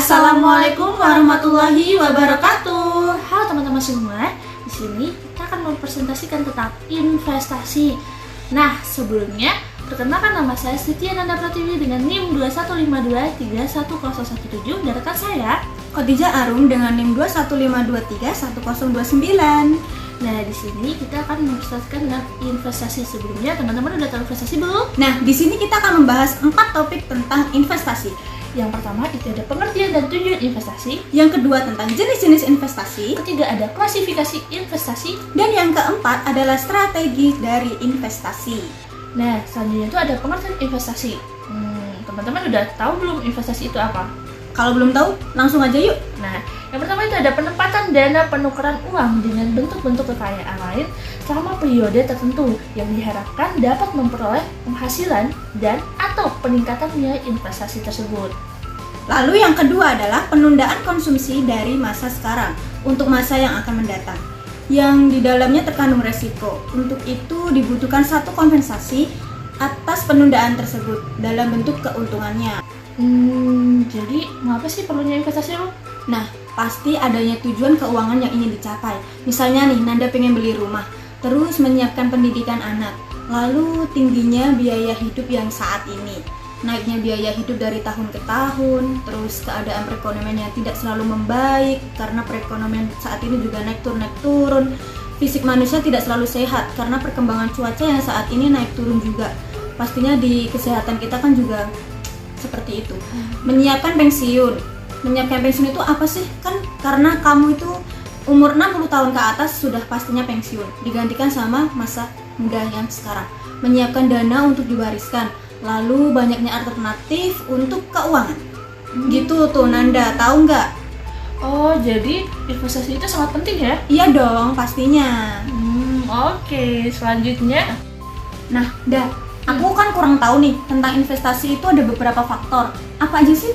Assalamualaikum warahmatullahi wabarakatuh. Halo teman-teman semua. Di sini kita akan mempresentasikan tentang investasi. Nah, sebelumnya perkenalkan nama saya Siti Ananda Pratiwi dengan NIM 215231017 dan rekan saya Khadijah Arum dengan NIM 215231029. Nah, di sini kita akan mempresentasikan dengan investasi. Sebelumnya, teman-teman udah tahu investasi belum? Nah, di sini kita akan membahas 4 topik tentang investasi. Yang pertama itu ada pengertian dan tujuan investasi. Yang kedua tentang jenis-jenis investasi. Ketiga ada klasifikasi investasi. Dan yang keempat adalah strategi dari investasi. Nah, selanjutnya itu ada pengertian investasi. Teman-teman udah tahu belum investasi itu apa? Kalau belum tahu, langsung aja yuk. Nah, yang pertama itu ada penempatan dana penukaran uang dengan bentuk-bentuk kekayaan lain selama periode tertentu yang diharapkan dapat memperoleh penghasilan dan atau peningkatan nilai investasi tersebut. Lalu yang kedua adalah penundaan konsumsi dari masa sekarang untuk masa yang akan mendatang, yang di dalamnya terkandung resiko. Untuk itu dibutuhkan satu kompensasi atas penundaan tersebut dalam bentuk keuntungannya. Jadi apa sih perlunya investasi lo? Nah, pasti adanya tujuan keuangan yang ingin dicapai. Misalnya nih, Nanda pengen beli rumah, terus menyiapkan pendidikan anak, lalu tingginya biaya hidup yang saat ini, naiknya biaya hidup dari tahun ke tahun, terus keadaan perekonomian yang tidak selalu membaik karena perekonomian saat ini juga naik turun, fisik manusia tidak selalu sehat karena perkembangan cuaca yang saat ini naik turun juga. Pastinya di kesehatan kita kan juga seperti itu. Menyiapkan pensiun itu apa sih? Kan karena kamu itu umur 60 tahun ke atas sudah pastinya pensiun, digantikan sama masa muda yang sekarang. Menyiapkan dana untuk diwariskan, lalu banyaknya alternatif untuk keuangan. Gitu tuh Nanda, tahu nggak? Oh, jadi investasi itu sangat penting ya? Iya dong, pastinya. Oke, selanjutnya. Nah, aku kan kurang tahu nih tentang investasi itu ada beberapa faktor. Apa aja sih?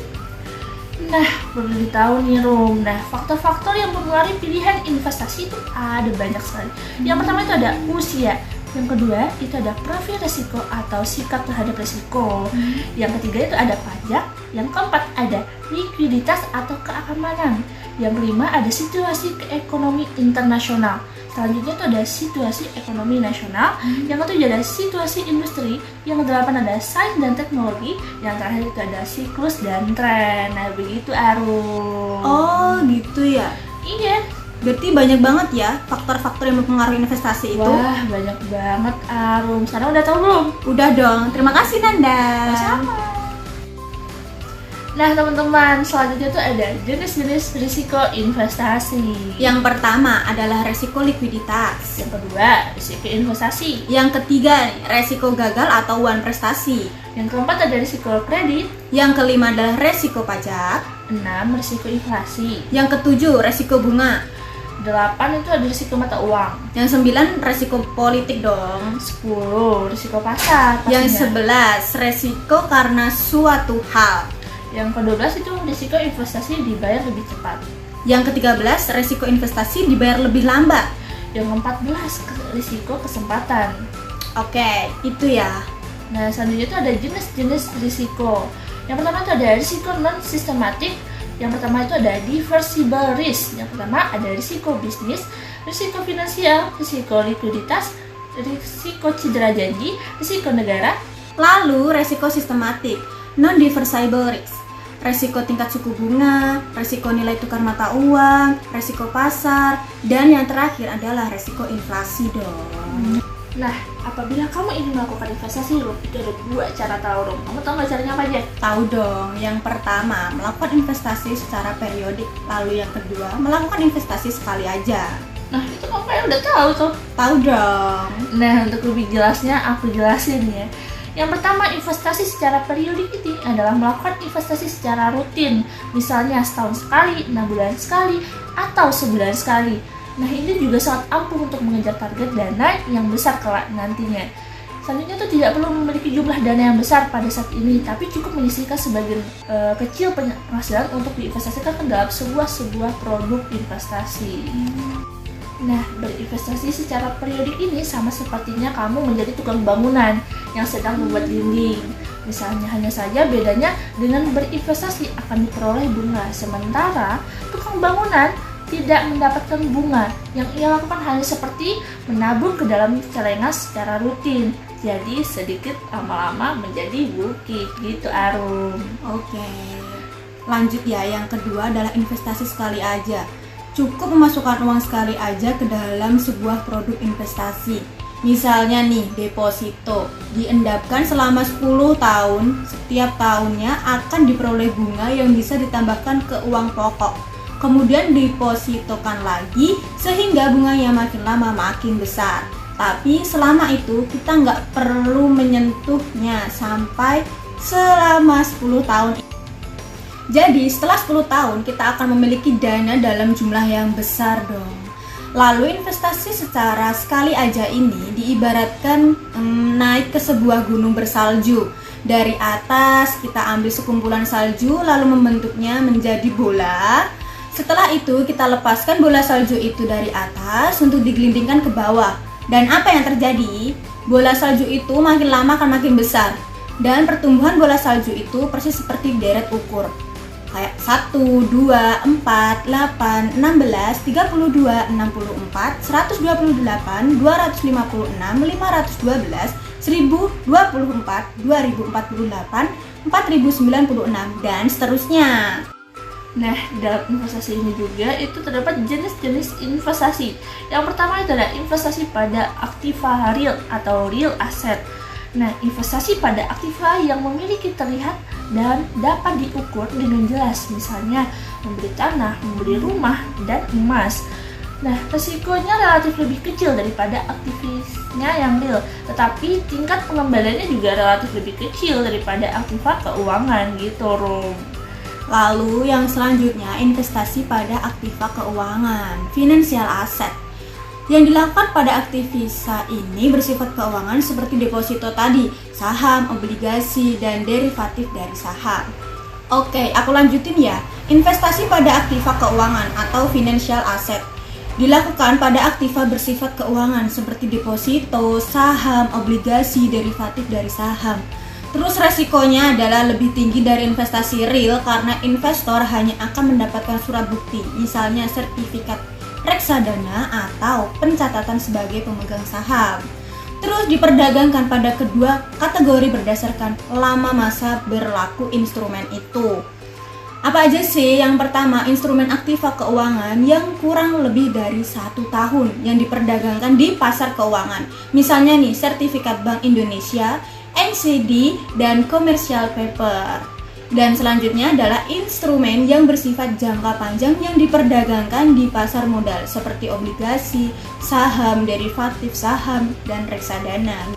Nah, perlu ditahu nih Rum. Nah, faktor-faktor yang mempengaruhi pilihan investasi itu ada banyak sekali. Yang pertama itu ada usia. Yang kedua itu ada profil resiko atau sikap terhadap resiko. Yang ketiga itu ada pajak. Yang keempat ada likuiditas atau keamanan. Yang kelima ada situasi ekonomi internasional. Selanjutnya itu ada situasi ekonomi nasional. Yang ketujuh ada situasi industri. Yang kedelapan ada sains dan teknologi. Yang terakhir itu ada siklus dan tren. Nah, begitu Arum. Oh, gitu ya. Iya. Berarti banyak banget ya faktor-faktor yang mempengaruhi investasi itu. Wah, banyak banget Arum. Sekarang udah tahu belum? Udah dong. Terima kasih Nanda. Sama. Nah teman-teman, selanjutnya tuh ada jenis-jenis risiko investasi. Yang pertama adalah resiko likuiditas. Yang kedua, risiko investasi. Yang ketiga, resiko gagal atau uang prestasi. Yang keempat ada risiko kredit. Yang kelima adalah resiko pajak. 6. Risiko inflasi. Yang ketujuh, resiko bunga. 8. Itu ada risiko mata uang. Yang 9, resiko politik dong. 10. Risiko pasar pastinya. Yang 11, resiko karena suatu hal. Yang ke-12 itu risiko investasi dibayar lebih cepat. Yang ke-13, resiko investasi dibayar lebih lambat. Yang ke-14, risiko kesempatan. Oke, itu ya. Nah, selanjutnya itu ada jenis-jenis risiko. Yang pertama itu ada risiko non-sistematik. Yang pertama itu ada reversible risk. Yang pertama ada risiko bisnis, risiko finansial, risiko likuiditas, risiko cedera janji, risiko negara. Lalu resiko sistematik, non-reversible risk. Resiko tingkat suku bunga, resiko nilai tukar mata uang, resiko pasar, dan yang terakhir adalah resiko inflasi dong. Nah, apabila kamu ingin melakukan investasi, Rum, itu ada 2 cara tahu, Rum. Kamu tahu nggak caranya apa aja? Tahu dong. Yang pertama, melakukan investasi secara periodik. Lalu yang kedua, melakukan investasi sekali aja. Nah, itu kamu kayak udah tahu tuh. Tahu dong. Nah, untuk lebih jelasnya aku jelasin ya. Yang pertama, investasi secara periodik ini adalah melakukan investasi secara rutin, misalnya setahun sekali, 6 bulan sekali, atau sebulan sekali. Nah, ini juga sangat ampuh untuk mengejar target dana yang besar kelak nantinya. Selanjutnya itu tidak perlu memiliki jumlah dana yang besar pada saat ini, tapi cukup menyisihkan sebagian kecil penghasilan untuk diinvestasikan ke dalam sebuah produk investasi. Nah, berinvestasi secara periodik ini sama sepertinya kamu menjadi tukang bangunan yang sedang membuat dinding. Misalnya hanya saja bedanya dengan berinvestasi akan diperoleh bunga, sementara tukang bangunan tidak mendapatkan bunga. Yang ia lakukan hanya seperti menabung ke dalam celengan secara rutin. Jadi sedikit lama-lama menjadi bukit gitu, Arum. Oke, lanjut ya. Yang kedua adalah investasi sekali aja. Cukup memasukkan uang sekali aja ke dalam sebuah produk investasi. Misalnya nih, deposito diendapkan selama 10 tahun. Setiap tahunnya akan diperoleh bunga yang bisa ditambahkan ke uang pokok. Kemudian depositokan lagi sehingga bunganya makin lama makin besar. Tapi selama itu kita nggak perlu menyentuhnya sampai selama 10 tahun. Jadi setelah 10 tahun kita akan memiliki dana dalam jumlah yang besar dong. Lalu investasi secara sekali aja ini diibaratkan naik ke sebuah gunung bersalju. Dari atas kita ambil sekumpulan salju lalu membentuknya menjadi bola. Setelah itu kita lepaskan bola salju itu dari atas untuk digelindingkan ke bawah. Dan apa yang terjadi? Bola salju itu makin lama akan makin besar. Dan pertumbuhan bola salju itu persis seperti deret ukur. Kayak 1, 2, 4, 8, 16, 32, 64, 128, 256, 512, 1024, 2048, 4096, dan seterusnya. Nah, dalam investasi ini juga itu terdapat jenis-jenis investasi. Yang pertama itu adalah investasi pada aktiva real atau real asset. Nah, investasi pada aktiva yang memiliki terlihat dan dapat diukur dengan jelas, misalnya membeli tanah, membeli rumah, dan emas. Nah, resikonya relatif lebih kecil daripada aktivisnya yang real, tetapi tingkat pengembaliannya juga relatif lebih kecil daripada aktiva keuangan gitu, Rom. Lalu yang selanjutnya investasi pada aktiva keuangan, financial asset. Yang dilakukan pada aktivisa ini bersifat keuangan seperti deposito tadi, saham, obligasi, dan derivatif dari saham. Oke, aku lanjutin ya. Investasi pada aktiva keuangan atau financial asset dilakukan pada aktiva bersifat keuangan seperti deposito, saham, obligasi, derivatif dari saham. Terus resikonya adalah lebih tinggi dari investasi real karena investor hanya akan mendapatkan surat bukti, misalnya sertifikat reksadana atau pencatatan sebagai pemegang saham. Terus diperdagangkan pada kedua kategori berdasarkan lama masa berlaku instrumen itu. Apa aja sih? Yang pertama, instrumen aktiva keuangan yang kurang lebih dari 1 tahun yang diperdagangkan di pasar keuangan. Misalnya nih, sertifikat Bank Indonesia, NCD, dan commercial paper. Dan selanjutnya adalah instrumen yang bersifat jangka panjang yang diperdagangkan di pasar modal seperti obligasi, saham, derivatif saham, dan reksadana.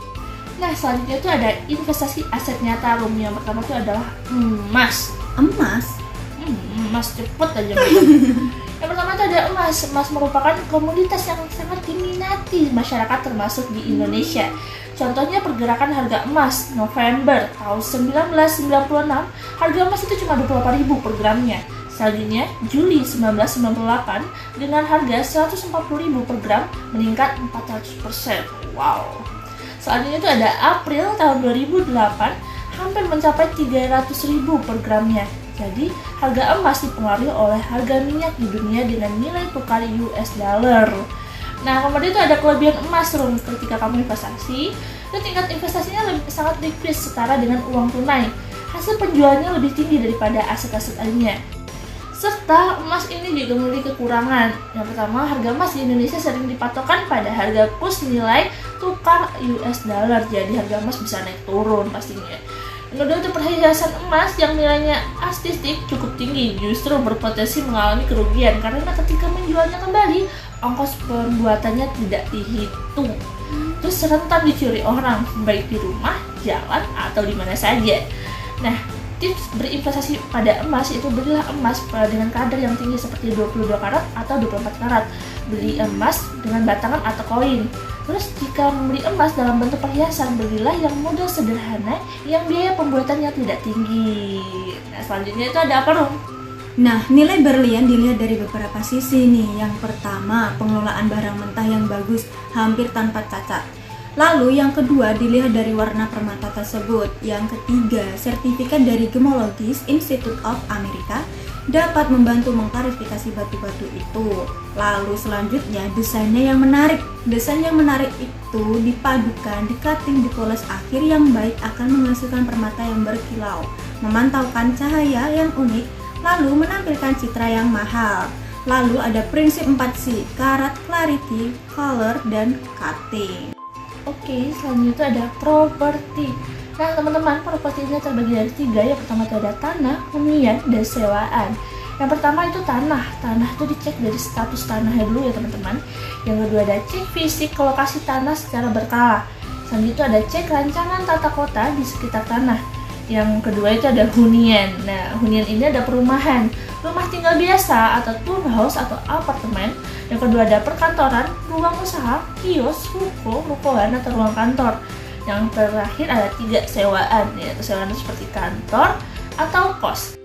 Nah, selanjutnya itu ada investasi aset nyata, Rum. Yang pertama itu adalah emas. Emas cepet aja. Yang pertama itu ada emas. Emas merupakan komoditas yang sangat diminati masyarakat termasuk di Indonesia. Contohnya pergerakan harga emas November tahun 1996, harga emas itu cuma 24.000 per gramnya. Selanjutnya Juli 1998 dengan harga 140.000 per gram meningkat 400%. Wow. Selanjutnya itu ada April tahun 2008 hampir mencapai 300.000 per gramnya. Jadi harga emas dipengaruhi oleh harga minyak di dunia dengan nilai tukar US dollar. Nah, kemudian itu ada kelebihan emas, Rum. Ketika kamu investasi, itu tingkat investasinya sangat liquid setara dengan uang tunai. Hasil penjualnya lebih tinggi daripada aset-aset lainnya. Serta emas ini juga memiliki kekurangan. Yang pertama, harga emas di Indonesia sering dipatokan pada harga kurs nilai tukar US dollar. Jadi harga emas bisa naik turun pastinya. Kedua itu perhiasan emas yang nilainya artistik cukup tinggi justru berpotensi mengalami kerugian karena ketika menjualnya kembali ongkos pembuatannya tidak dihitung. Terus rentan dicuri orang baik di rumah, jalan, atau di mana saja. Nah, tips berinvestasi pada emas itu belilah emas dengan kadar yang tinggi seperti 22 karat atau 24 karat. Beli emas dengan batangan atau koin. Terus jika membeli emas dalam bentuk perhiasan, belilah yang model sederhana yang biaya pembuatannya tidak tinggi. Nah, selanjutnya itu ada apa, Rum? Nah, nilai berlian dilihat dari beberapa sisi nih. Yang pertama, pengelolaan barang mentah yang bagus hampir tanpa cacat. Lalu yang kedua dilihat dari warna permata tersebut. Yang ketiga, sertifikat dari Gemologis Institute of America dapat membantu mengklarifikasi batu-batu itu. Lalu selanjutnya desainnya yang menarik. Desain yang menarik itu dipadukan, di-cutting, dipoles akhir yang baik akan menghasilkan permata yang berkilau, memantaukan cahaya yang unik, lalu menampilkan citra yang mahal. Lalu ada prinsip 4C, karat, clarity, color, dan cutting. Oke, selanjutnya ada properti. Nah, teman-teman, properti ini terbagi dari 3. Yang pertama itu ada tanah, hunian, dan sewaan. Yang pertama itu tanah. Tanah itu dicek dari status tanahnya dulu ya, teman-teman. Yang kedua ada cek fisik lokasi tanah secara berkala. Selanjutnya ada cek rancangan tata kota di sekitar tanah. Yang kedua itu ada hunian. Nah, hunian ini ada perumahan, rumah tinggal biasa atau townhouse atau apartemen. Yang kedua ada perkantoran, ruang usaha, kios, rukoan atau ruang kantor. Yang terakhir ada 3 sewaan, yaitu sewaan seperti kantor atau kos.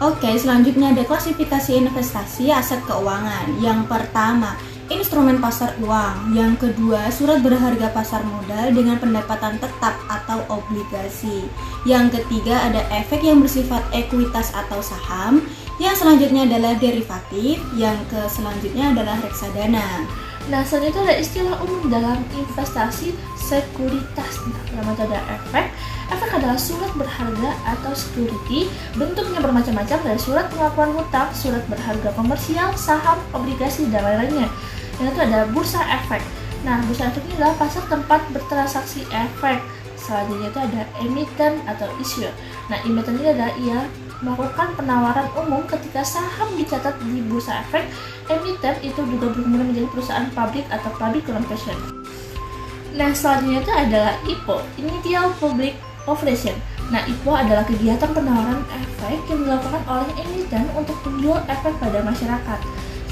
Oke, selanjutnya ada klasifikasi investasi aset keuangan. Yang pertama, instrumen pasar uang. Yang kedua, surat berharga pasar modal dengan pendapatan tetap atau obligasi. Yang ketiga, ada efek yang bersifat ekuitas atau saham. Yang selanjutnya adalah derivatif. Yang selanjutnya adalah reksadana. Nah, selanjutnya ada istilah umum dalam investasi sekuritas. Nah, pertama itu ada efek. Efek adalah surat berharga atau security. Bentuknya bermacam-macam dari surat pengakuan hutang, surat berharga komersial, saham, obligasi, dan lain-lainnya. Yang itu ada bursa efek. Nah, bursa efek ini adalah pasar tempat bertransaksi efek. Selanjutnya itu ada emiten atau issuer. Nah, emiten ini adalah ia melakukan penawaran umum ketika saham dicatat di bursa efek. Emiten itu juga berkemungkinan menjadi perusahaan publik atau public corporation. Nah, selanjutnya itu adalah IPO, Initial Public Offering. Nah, IPO adalah kegiatan penawaran efek yang dilakukan oleh emiten untuk menjual efek pada masyarakat.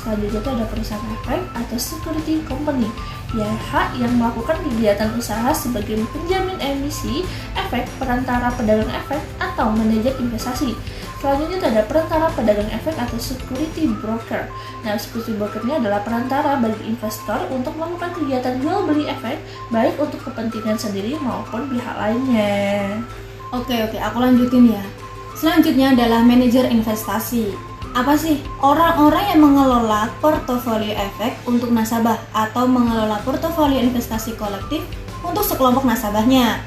Selanjutnya itu ada perusahaan efek atau security company, YH yang melakukan kegiatan usaha sebagai penjamin emisi efek, perantara pedagang efek, atau manajer investasi. Selanjutnya itu ada perantara pedagang efek atau security broker. Nah, security broker ini adalah perantara bagi investor untuk melakukan kegiatan jual beli efek, baik untuk kepentingan sendiri maupun pihak lainnya. Oke, aku lanjutin ya. Selanjutnya adalah manajer investasi. Apa sih? Orang-orang yang mengelola portofolio efek untuk nasabah atau mengelola portofolio investasi kolektif untuk sekelompok nasabahnya.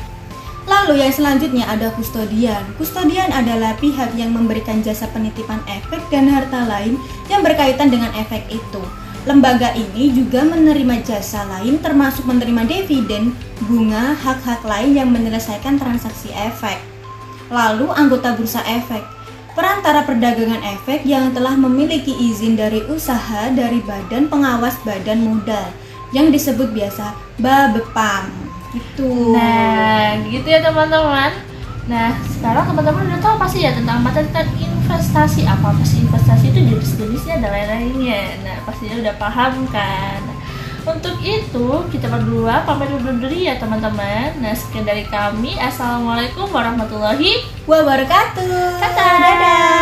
Lalu yang selanjutnya ada kustodian. Kustodian adalah pihak yang memberikan jasa penitipan efek dan harta lain yang berkaitan dengan efek itu. Lembaga ini juga menerima jasa lain termasuk menerima dividen, bunga, hak-hak lain yang menyelesaikan transaksi efek. Lalu anggota bursa efek. Perantara perdagangan efek yang telah memiliki izin dari usaha dari Badan Pengawas Badan Modal yang disebut biasa BABEPAM. Gitu. Nah, gitu ya teman-teman. Nah, sekarang teman-teman udah tahu pasti ya tentang materi investasi. Apa sih investasi itu, jenis-jenisnya dan lain-lainnya. Nah, pastinya udah paham kan. Untuk itu, kita berdua pamit undur diri ya teman-teman. Nah, sekian dari kami. Assalamualaikum warahmatullahi wabarakatuh. Dadah.